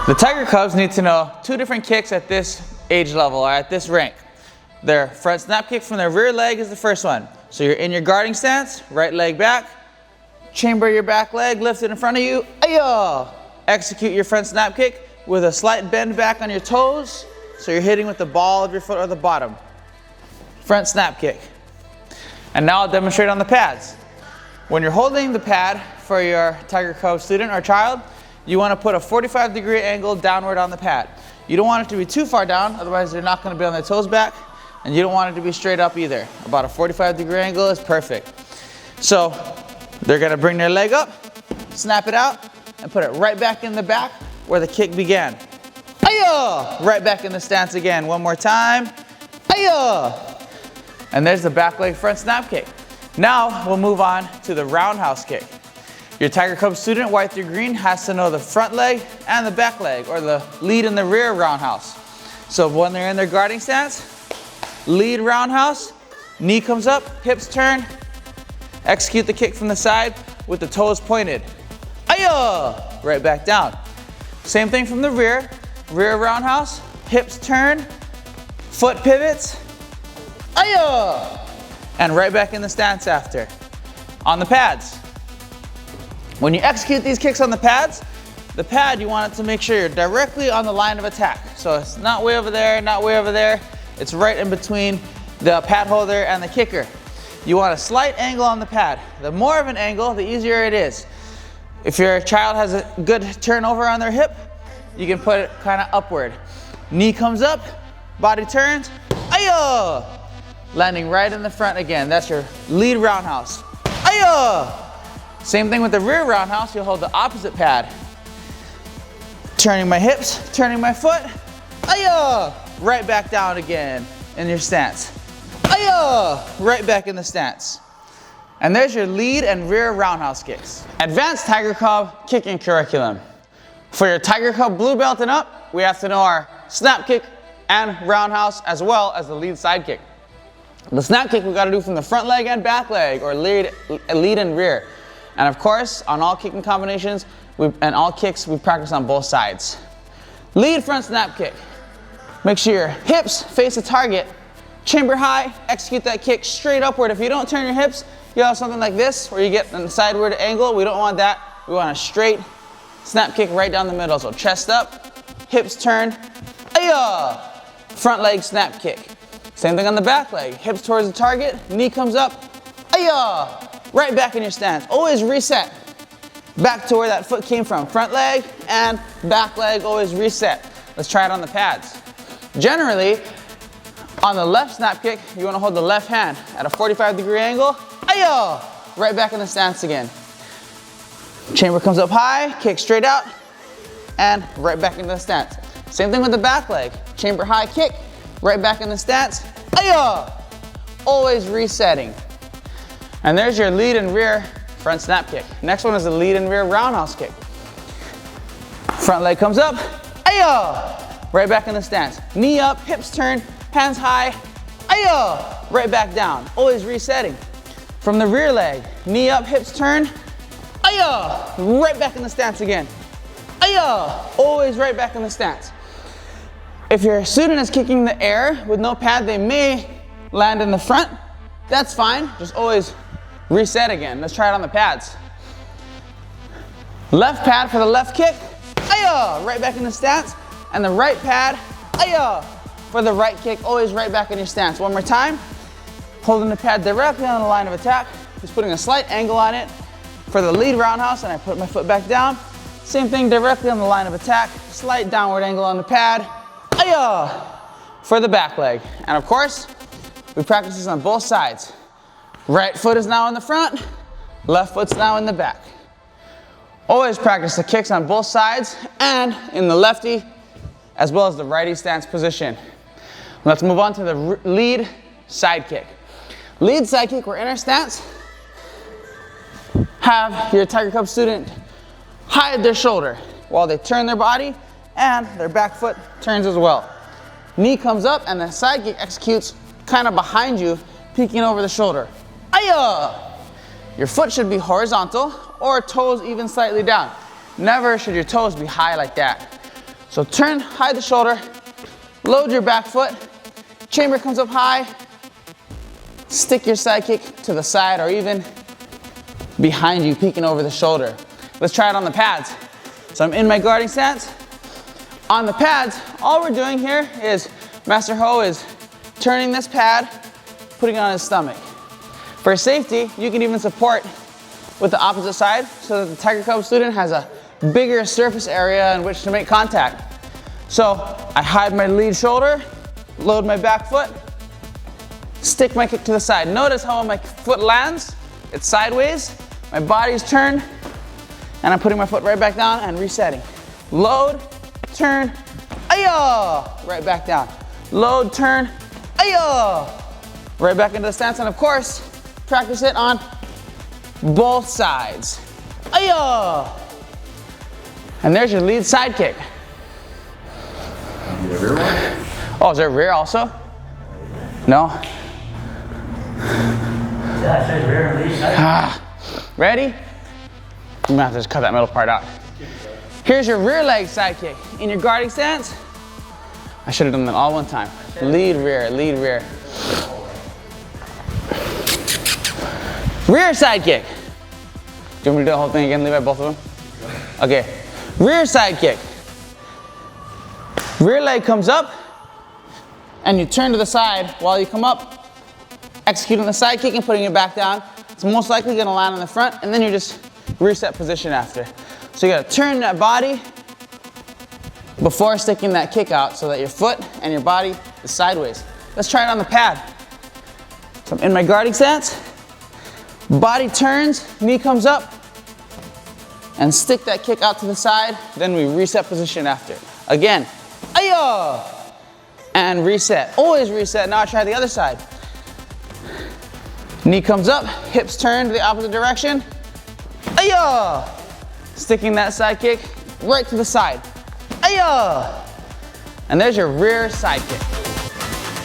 The Tiger Cubs need to know two different kicks at this age level, or at this rank. Their front snap kick from their rear leg is the first one. So you're in your guarding stance, right leg back, chamber your back leg, lift it in front of you, ayah! Execute your front snap kick with a slight bend back on your toes, so you're hitting with the ball of your foot or the bottom. Front snap kick. And now I'll demonstrate on the pads. When you're holding the pad for your Tiger Cub student or child, you want to put a 45-degree angle downward on the pad. You don't want it to be too far down, otherwise they're not going to be on their toes back, and you don't want it to be straight up either. About a 45-degree angle is perfect. So they're going to bring their leg up, snap it out, and put it right back in the back where the kick began. Ayah! Right back in the stance again. One more time. Ayah! And there's the back leg front snap kick. Now we'll move on to the roundhouse kick. Your Tiger Cub student, white through green, has to know the front leg and the back leg, or the lead and the rear roundhouse. So when they're in their guarding stance, lead roundhouse, knee comes up, hips turn, execute the kick from the side with the toes pointed. Ayah! Right back down. Same thing from the rear, rear roundhouse, hips turn, foot pivots, ayah! And right back in the stance after. On the pads. When you execute these kicks on the the pad you want it to make sure you're directly on the line of attack. So it's not way over there, not way over there. It's right in between the pad holder and the kicker. You want a slight angle on the pad. The more of an angle, the easier it is. If your child has a good turnover on their hip, you can put it kind of upward. Knee comes up, body turns, ayah! Landing right in the front again. That's your lead roundhouse. Ayah! Same thing with the rear roundhouse, you'll hold the opposite pad. Turning my hips, turning my foot, ayah! Right back down again in your stance. Ayah! Right back in the stance. And there's your lead and rear roundhouse kicks. Advanced Tiger Cub kicking curriculum. For your Tiger Cub blue belt and up, we have to know our snap kick and roundhouse, as well as the lead side kick. The snap kick we got to do from the front leg and back leg, or lead and rear. And of course, on all kicking combinations and all kicks, we practice on both sides. Lead front snap kick. Make sure your hips face the target. Chamber high, execute that kick straight upward. If you don't turn your hips, you have something like this where you get a sideward angle. We don't want that. We want a straight snap kick right down the middle. So chest up, hips turn, ayah! Front leg snap kick. Same thing on the back leg. Hips towards the target, knee comes up, ayah! Right back in your stance. Always reset back to where that foot came from. Front leg and back leg, always reset. Let's try it on the pads. Generally, on the left snap kick, you want to hold the left hand at a 45-degree angle. Ayah! Right back in the stance again. Chamber comes up high, kick straight out, and right back into the stance. Same thing with the back leg. Chamber high kick, right back in the stance. Ayah! Always resetting. And there's your lead and rear front snap kick. Next one is the lead and rear roundhouse kick. Front leg comes up, ayah! Right back in the stance. Knee up, hips turn, hands high, ayah! Right back down, always resetting. From the rear leg, knee up, hips turn, ayah! Right back in the stance again. Ayah! Always right back in the stance. If your student is kicking the air with no pad, they may land in the front. That's fine, just always reset again. Let's try it on the pads. Left pad for the left kick, ayah! Right back in the stance. And the right pad, ayah! For the right kick, always right back in your stance. One more time. Holding the pad directly on the line of attack. Just putting a slight angle on it for the lead roundhouse, and I put my foot back down. Same thing directly on the line of attack. Slight downward angle on the pad, ayah! For the back leg. And of course, we practice this on both sides. Right foot is now in the front, left foot's now in the back. Always practice the kicks on both sides and in the lefty as well as the righty stance position. Let's move on to the lead side kick. Lead side kick, we're in our stance. Have your Tiger Cub student hide their shoulder while they turn their body and their back foot turns as well. Knee comes up and the side kick executes kind of behind you, peeking over the shoulder. Ayah! Your foot should be horizontal or toes even slightly down. Never should your toes be high like that. So turn, hide the shoulder, load your back foot, chamber comes up high, stick your side kick to the side or even behind you, peeking over the shoulder. Let's try it on the pads. So I'm in my guarding stance. On the pads, all we're doing here is Master Ho is turning this pad, putting it on his stomach. For safety, you can even support with the opposite side so that the Tiger Cub student has a bigger surface area in which to make contact. So I hide my lead shoulder, load my back foot, stick my kick to the side. Notice how my foot lands, it's sideways, my body's turned, and I'm putting my foot right back down and resetting. Load, turn, ayah, right back down. Load, turn, ayah, right back into the stance, and of course, practice it on both sides. Ayah! And there's your lead side kick. Oh, is there rear also? No? Yeah, it says rear and lead side. Ready? I'm gonna have to just cut that middle part out. Here's your rear leg side kick. In your guarding stance, I should have done that all one time. Lead, rear, lead, rear. Rear side kick. Do you want me to do the whole thing again? Leave out both of them? Okay. Rear side kick. Rear leg comes up, and you turn to the side while you come up, executing the side kick and putting it back down. It's most likely gonna land on the front, and then you just reset position after. So you gotta turn that body before sticking that kick out so that your foot and your body is sideways. Let's try it on the pad. So I'm in my guarding stance, body turns, knee comes up, and stick that kick out to the side, then we reset position after. Again, ayah, and reset, always reset. Now I try the other side. Knee comes up, hips turn to the opposite direction, ayah, sticking that side kick right to the side, ayah, and there's your rear side kick.